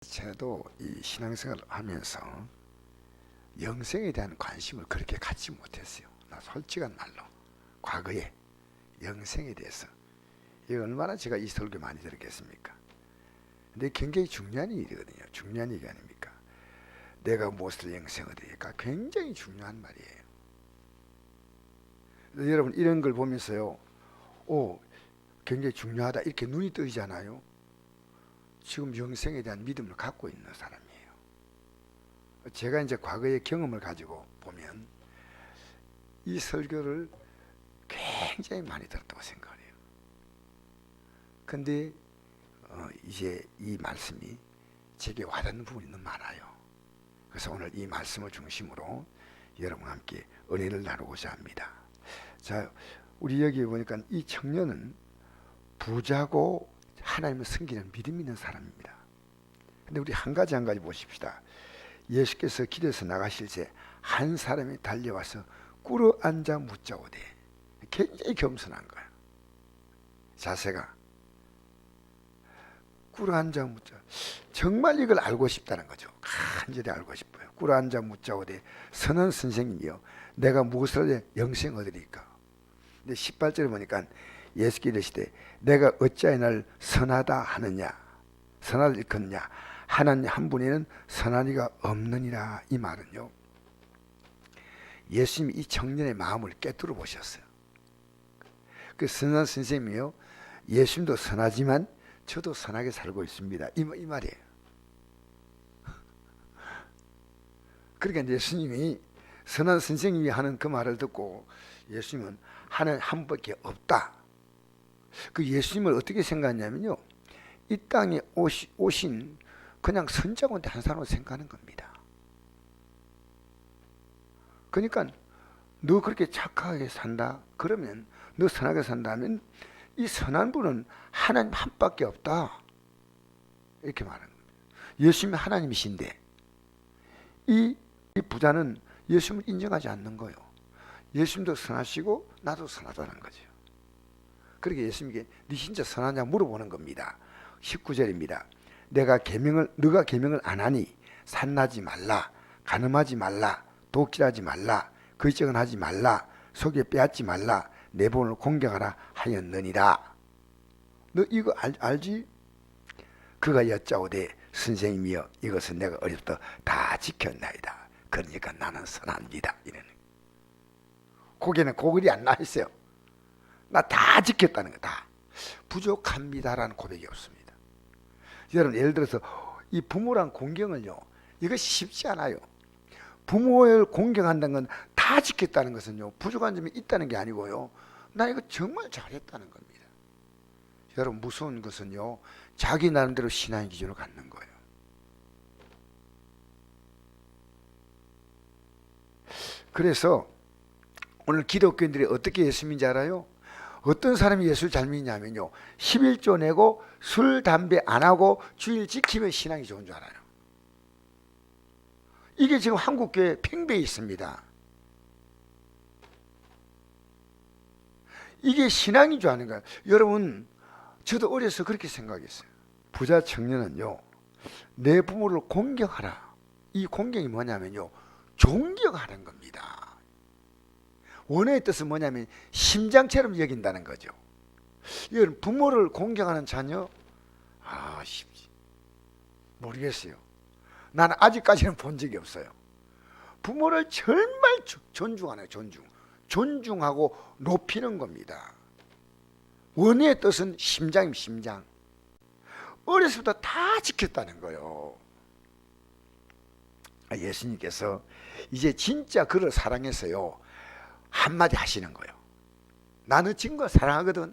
저도 이 신앙생활을 하면서 영생에 대한 관심을 그렇게 갖지 못했어요. 나 솔직한 말로 과거에 영생에 대해서 이게 얼마나 제가 이 설교 많이 들었겠습니까? 근데 굉장히 중요한 일이거든요. 중요한 얘기 아닙니까? 내가 무엇을 영생을 드릴까? 굉장히 중요한 말이에요. 여러분 이런 걸 보면서요, 오, 굉장히 중요하다 이렇게 눈이 뜨이잖아요. 지금 영생에 대한 믿음을 갖고 있는 사람이에요. 제가 이제 과거의 경험을 가지고 보면 이 설교를 굉장히 많이 들었다고 생각해요. 근데 이제 이 말씀이 제게 와닿는 부분이 너무 많아요. 그래서 오늘 이 말씀을 중심으로 여러분과 함께 은혜를 나누고자 합니다. 자, 우리 여기 보니까 이 청년은 부자고 하나님을 섬기는 믿음 있는 사람입니다. 근데 우리 한 가지 보십시다. 예수께서 길에서 나가실 때 한 사람이 달려와서 꿇어 앉아 묻자오되, 굉장히 겸손한 거예요. 자세가 꿇어 앉아 묻자. 정말 이걸 알고 싶다는 거죠. 간절히 알고 싶어요. 꿇어 앉아 묻자오되 선한 선생님이여 내가 무엇을 영생 얻으리까? 근데 18절에 보니까 예수께 이르시되 내가 어찌하여 날 선하다 하느냐, 선하다 일컫느냐, 하나님 한 분에는 선한 이가 없느니라. 이 말은요, 예수님이 이 청년의 마음을 꿰뚫어 보셨어요. 그 선한 선생님이요, 예수님도 선하지만 저도 선하게 살고 있습니다. 이 말이에요. 그러니까 예수님이 선한 선생님이 하는 그 말을 듣고 예수님은 하나님 한 분밖에 없다. 그 예수님을 어떻게 생각하냐면요, 이 땅에 오신 그냥 선자군데 한 사람으로 생각하는 겁니다. 그러니까 너 그렇게 착하게 산다 그러면, 너 선하게 산다면 이 선한 분은 하나님 한 밖에 없다, 이렇게 말하는 겁니다. 예수님이 하나님이신데 이 부자는 예수님을 인정하지 않는 거예요. 예수님도 선하시고 나도 선하다는 거죠. 그렇게 예수님께 네 진짜 선하냐 물어보는 겁니다. 19절입니다. 너가 계명을 안 하니 산나지 말라, 간음하지 말라, 도끼하지 말라, 거짓증언 하지 말라, 속에 빼앗지 말라, 내 본을 공경하라 하였느니라. 너 이거 알지? 그가 여짜오되 선생님이여 이것은 내가 어려부터 다 지켰나이다. 그러니까 나는 선합니다. 이러는 고개는 고글이 안 나 있어요. 나 다 지켰다는 거, 다. 부족합니다라는 고백이 없습니다. 여러분 예를 들어서 이 부모란 공경을요, 이것이 쉽지 않아요. 부모를 공경한다는 건 다 지켰다는 것은요, 부족한 점이 있다는 게 아니고요, 나 이거 정말 잘했다는 겁니다. 여러분 무서운 것은요, 자기 나름대로 신앙의 기준을 갖는 거예요. 그래서 오늘 기독교인들이 어떻게 예수 믿는지 알아요? 어떤 사람이 예수를 잘 믿냐면요, 11조 내고 술, 담배 안 하고 주일 지키면 신앙이 좋은 줄 알아요. 이게 지금 한국교회에 팽배해 있습니다. 이게 신앙인 줄 아는 거예요. 여러분 저도 어려서 그렇게 생각했어요. 부자 청년은요, 내 부모를 공경하라. 이 공경이 뭐냐면요, 존경하는 겁니다. 원어의 뜻은 뭐냐면 심장처럼 여긴다는 거죠. 이건 부모를 공경하는 자녀, 쉽지 모르겠어요. 나는 아직까지는 본 적이 없어요. 부모를 정말 존중하네요. 존중하고 높이는 겁니다. 원어의 뜻은 심장입니다. 심장. 어려서부터 다 지켰다는 거예요. 예수님께서 이제 진짜 그를 사랑해서요, 한마디 하시는 거예요. 나는 친구를 사랑하거든.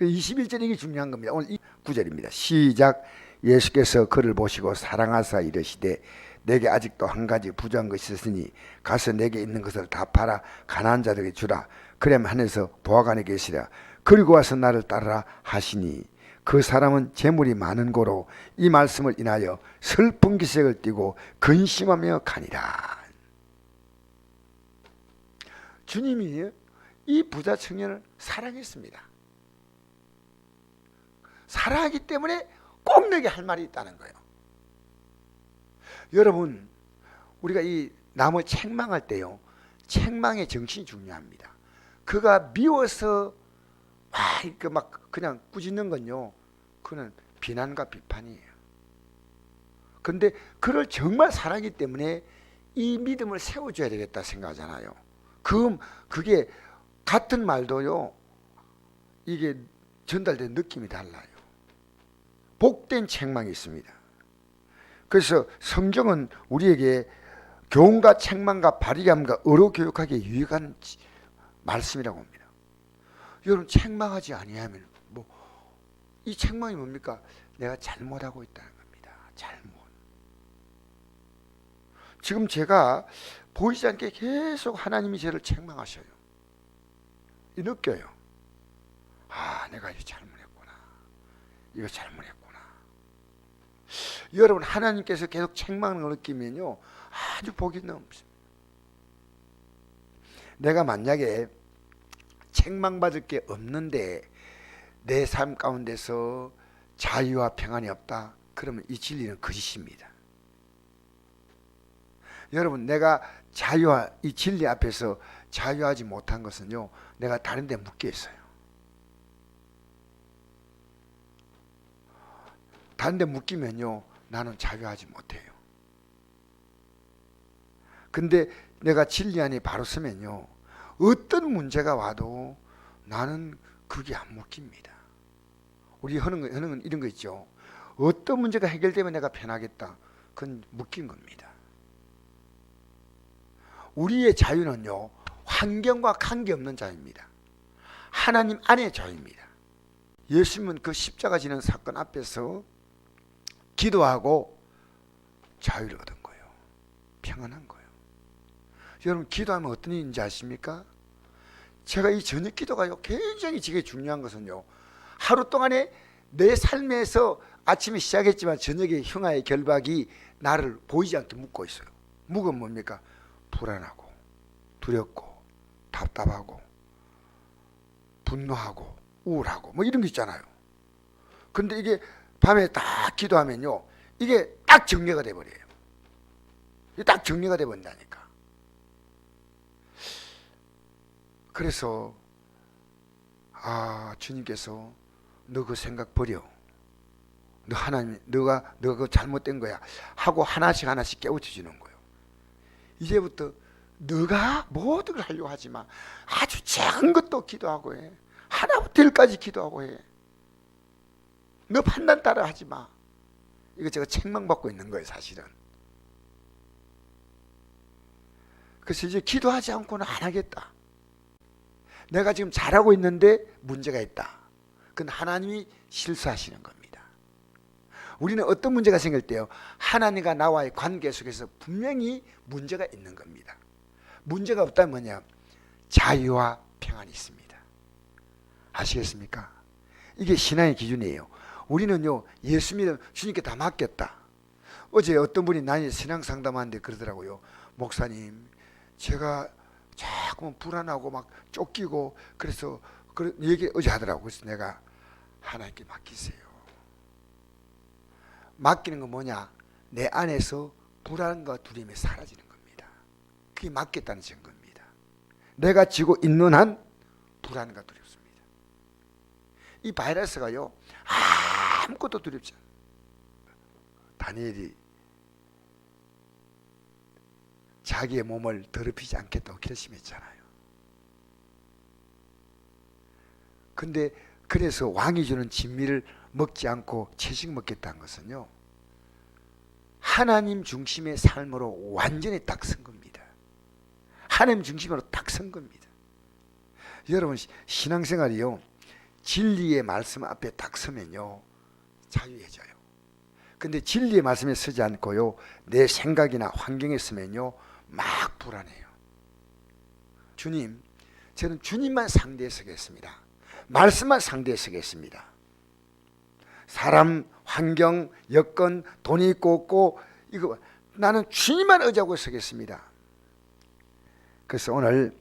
21절 이게 중요한 겁니다. 오늘 이 9절입니다. 시작. 예수께서 그를 보시고 사랑하사 이르시되 내게 아직도 한 가지 부족한 것이 있으니 가서 내게 있는 것을 다 팔아 가난한 자들에게 주라. 그러면 하늘에서 보아관에 계시라. 그리고 와서 나를 따르라 하시니 그 사람은 재물이 많은 고로 이 말씀을 인하여 슬픈 기색을 띠고 근심하며 가니라. 주님이 이 부자 청년을 사랑했습니다. 사랑하기 때문에 꼭 내게 할 말이 있다는 거예요. 여러분, 우리가 이 남을 책망할 때요, 책망의 정신이 중요합니다. 그가 미워서 막 그냥 꾸짖는 건요, 그는 비난과 비판이에요. 근데 그를 정말 사랑하기 때문에 이 믿음을 세워줘야 되겠다 생각하잖아요. 그게 같은 말도요, 이게 전달된 느낌이 달라요. 복된 책망이 있습니다. 그래서 성경은 우리에게 교훈과 책망과 바리감과 의로 교육하기에 유익한 말씀이라고 합니다. 여러분, 책망하지 아니하면 이 책망이 뭡니까? 내가 잘못하고 있다는 겁니다. 잘못. 지금 제가 보이지 않게 계속 하나님이 저를 책망하셔요. 느껴요. 내가 이거 잘못했구나. 이거 잘못했구나. 여러분, 하나님께서 계속 책망을 느끼면요, 아주 복이 넘칩니다. 내가 만약에 책망받을 게 없는데 내 삶 가운데서 자유와 평안이 없다, 그러면 이 진리는 거짓입니다. 여러분, 내가 자유와 이 진리 앞에서 자유하지 못한 것은요, 내가 다른 데 묶여 있어요. 다른 데 묶이면요, 나는 자유하지 못해요. 근데 내가 진리 안에 바로 서면요, 어떤 문제가 와도 나는 그게 안 묶입니다. 우리 하는 이런 거 있죠. 어떤 문제가 해결되면 내가 편하겠다. 그건 묶인 겁니다. 우리의 자유는요, 환경과 관계없는 자유입니다. 하나님 안의 자유입니다. 예수님은 그 십자가 지는 사건 앞에서 기도하고 자유를 얻은 거예요. 평안한 거예요. 여러분, 기도하면 어떤 일인지 아십니까? 제가 이 저녁 기도가요, 굉장히 제게 중요한 것은요, 하루 동안에 내 삶에서 아침에 시작했지만 저녁에 형아의 결박이 나를 보이지 않게 묶고 있어요. 묶으면 뭡니까? 불안하고 두렵고 답답하고 분노하고 우울하고 이런 게 있잖아요. 근데 이게 밤에 딱 기도하면요, 이게 딱 정리가 돼버려요. 이게 딱 정리가 돼버린다니까. 그래서 주님께서 너 그 생각 버려. 너 하나님, 너가 그 잘못된 거야 하고 하나씩 깨우쳐 주는 거예요. 이제부터 너가 모든 걸 하려고 하지 마. 아주 작은 것도 기도하고 해. 하나부터 열까지 기도하고 해. 너 판단 따라 하지 마. 이거 제가 책망받고 있는 거예요, 사실은. 그래서 이제 기도하지 않고는 안 하겠다. 내가 지금 잘하고 있는데 문제가 있다. 그건 하나님이 실수하시는 겁니다. 우리는 어떤 문제가 생길 때요, 하나님과 나와의 관계 속에서 분명히 문제가 있는 겁니다. 문제가 없다면 뭐냐? 자유와 평안이 있습니다. 아시겠습니까? 이게 신앙의 기준이에요. 우리는요, 예수 믿으면 주님께 다 맡겼다. 어제 어떤 분이 나한테 신앙 상담하는데 그러더라고요. 목사님, 제가 자꾸 불안하고 막 쫓기고 그래서 얘기 어제 하더라고. 그래서 내가 하나님께 맡기세요. 맡기는 건 뭐냐? 내 안에서 불안과 두려움이 사라지는 겁니다. 그게 맡겼다는 증거입니다. 내가 지고 있는 한 불안과 두렵습니다. 이 바이러스가요, 아무것도 두렵지 않아요. 다니엘이 자기의 몸을 더럽히지 않겠다고 결심했잖아요. 근데 그래서 왕이 주는 진미를 먹지 않고 채식 먹겠다는 것은요, 하나님 중심의 삶으로 완전히 딱 선 겁니다. 하나님 중심으로 딱 선 겁니다. 여러분, 신앙생활이요, 진리의 말씀 앞에 딱 서면요, 자유해져요. 근데 진리의 말씀에 서지 않고요, 내 생각이나 환경에 서면요, 막 불안해요. 주님, 저는 주님만 상대에 서겠습니다. 말씀만 상대에 서겠습니다. 사람, 환경, 여건, 돈이 있고 없고, 이거 나는 주님만 의지하고 서겠습니다. 그래서 오늘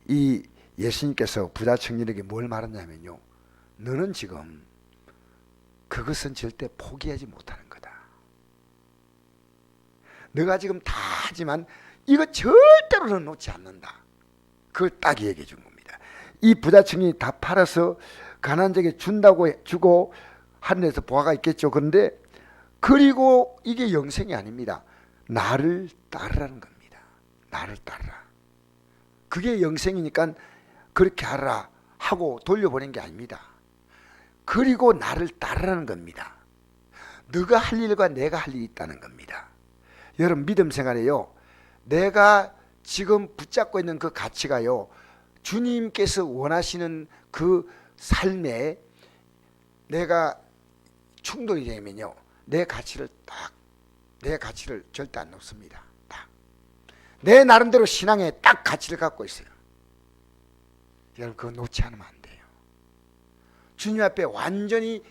이 예수님께서 부자 청년에게 뭘 말했냐면요, 너는 지금 그것은 절대 포기하지 못하는 거다. 너가 지금 다 하지만 이거 절대로는 놓지 않는다. 그걸 딱 얘기해 준 겁니다. 이 부자층이 다 팔아서 가난자에게 준다고 주고 하늘에서 보화가 있겠죠. 그런데 그리고 이게 영생이 아닙니다. 나를 따르라는 겁니다. 나를 따르라. 그게 영생이니까 그렇게 하라 하고 돌려보낸 게 아닙니다. 그리고 나를 따르라는 겁니다. 너가 할 일과 내가 할 일이 있다는 겁니다. 여러분 믿음 생활에요, 내가 지금 붙잡고 있는 그 가치가요, 주님께서 원하시는 그 삶에 내가 충돌이 되면요, 내 가치를 절대 안 놓습니다. 내 나름대로 신앙에 딱 가치를 갖고 있어요. 여러분 그거 놓지 않으면 안 돼요. 주님 앞에 완전히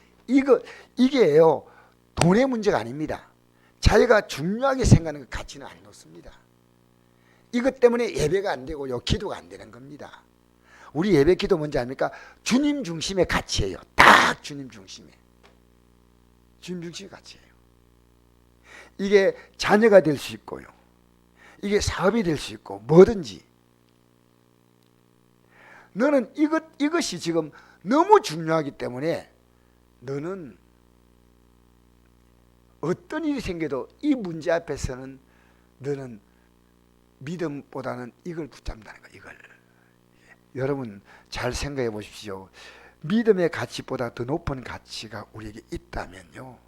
이게요, 돈의 문제가 아닙니다. 자기가 중요하게 생각하는 그 가치는 안 놓습니다. 이것 때문에 예배가 안 되고요, 기도가 안 되는 겁니다. 우리 예배 기도 뭔지 압니까? 주님 중심의 가치예요. 딱 주님 중심의 가치예요. 이게 자녀가 될 수 있고요, 이게 사업이 될 수 있고 뭐든지 너는 이것이 지금 너무 중요하기 때문에 너는 어떤 일이 생겨도 이 문제 앞에서는 너는 믿음보다는 이걸 붙잡는다는 거예요. 이걸. 여러분 잘 생각해 보십시오. 믿음의 가치보다 더 높은 가치가 우리에게 있다면요,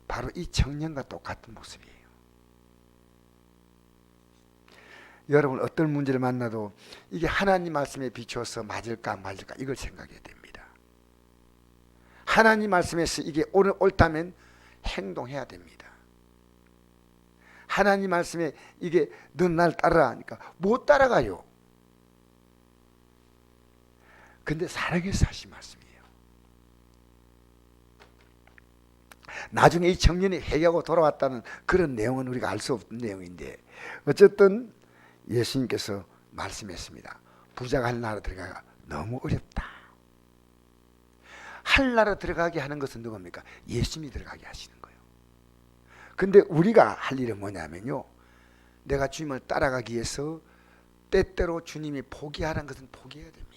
바로 이 청년과 똑같은 모습이에요. 여러분 어떤 문제를 만나도 이게 하나님 말씀에 비추어서 맞을까 안 맞을까 이걸 생각해야 됩니다. 하나님 말씀에서 이게 오늘 옳다면 행동해야 됩니다. 하나님 말씀에 이게 넌 날 따르라 하니까 못 따라가요. 근데 사랑해서 하신 말씀이에요. 나중에 이 청년이 회개하고 돌아왔다는 그런 내용은 우리가 알 수 없는 내용인데, 어쨌든 예수님께서 말씀했습니다. 부자가 하늘나라 들어가기가 너무 어렵다. 하늘나라 들어가게 하는 것은 누굽니까? 예수님이 들어가게 하시는 거예요. 근데 우리가 할 일은 뭐냐면요, 내가 주님을 따라가기 위해서 때때로 주님이 포기하라는 것은 포기해야 됩니다.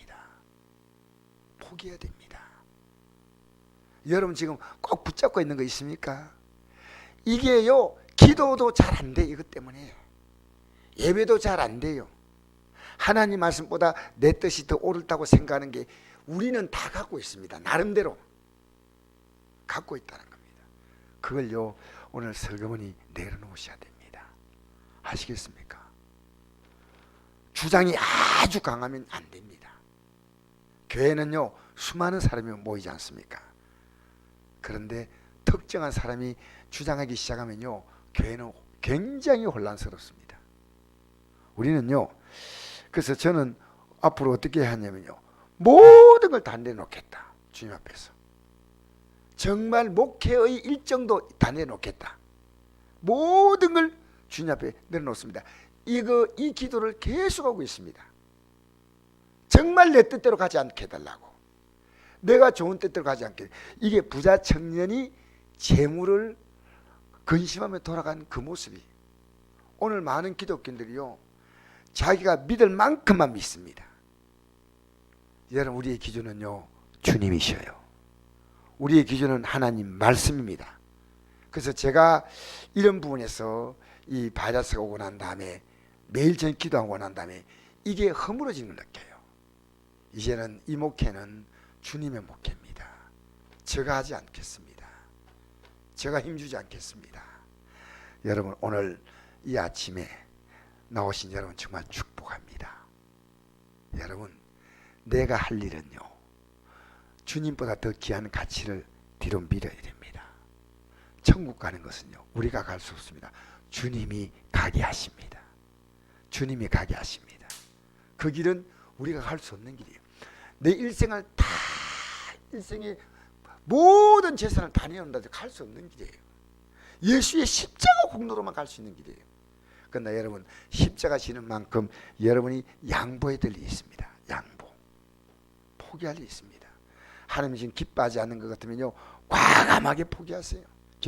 포기해야 됩니다. 여러분 지금 꼭 붙잡고 있는 거 있습니까? 이게요, 기도도 잘 안 돼. 이것 때문에 예배도 잘 안 돼요. 하나님 말씀보다 내 뜻이 더 옳다고 생각하는 게 우리는 다 갖고 있습니다. 나름대로 갖고 있다는 겁니다. 그걸요 오늘 설교문이 내려놓으셔야 됩니다. 아시겠습니까? 주장이 아주 강하면 안 됩니다. 교회는요 수많은 사람이 모이지 않습니까? 그런데 특정한 사람이 주장하기 시작하면요 교회는 굉장히 혼란스럽습니다. 우리는요, 그래서 저는 앞으로 어떻게 하냐면요, 모든 걸 다 내놓겠다. 주님 앞에서 정말 목회의 일정도 다 내놓겠다. 모든 걸 주님 앞에 내려놓습니다. 이 기도를 계속하고 있습니다. 정말 내 뜻대로 가지 않게 해달라고, 내가 좋은 뜻대로 가지 않게. 이게 부자 청년이 재물을 근심하며 돌아간 그 모습이, 오늘 많은 기독교인들이요 자기가 믿을 만큼만 믿습니다. 여러분 우리의 기준은요 주님이셔요. 우리의 기준은 하나님 말씀입니다. 그래서 제가 이런 부분에서 이 바이러스가 오고 난 다음에 매일 전 기도하고 난 다음에 이게 허물어지는 걸 느껴요. 이제는 이 목회는 주님의 목회입니다. 제가 하지 않겠습니다. 제가 힘주지 않겠습니다. 여러분 오늘 이 아침에 나오신 여러분 정말 축복합니다. 여러분 내가 할 일은요 주님보다 더 귀한 가치를 뒤로 밀어야 됩니다. 천국 가는 것은요 우리가 갈 수 없습니다. 주님이 가게 하십니다. 주님이 가게 하십니다. 그 길은 우리가 갈 수 없는 길이에요. 내 일생을 다, 일생의 모든 재산을 다 내놓는다 해도 갈 수 없는 길이에요. 예수의 십자가 공로로만 갈 수 있는 길이에요. 그러나 여러분 십자가 지는 만큼 여러분이 양보해야 될 일이 있습니다. 양보, 포기할 일이 있습니다. 하나님이 지금 기뻐하지 않는 것 같으면요 과감하게 포기하세요.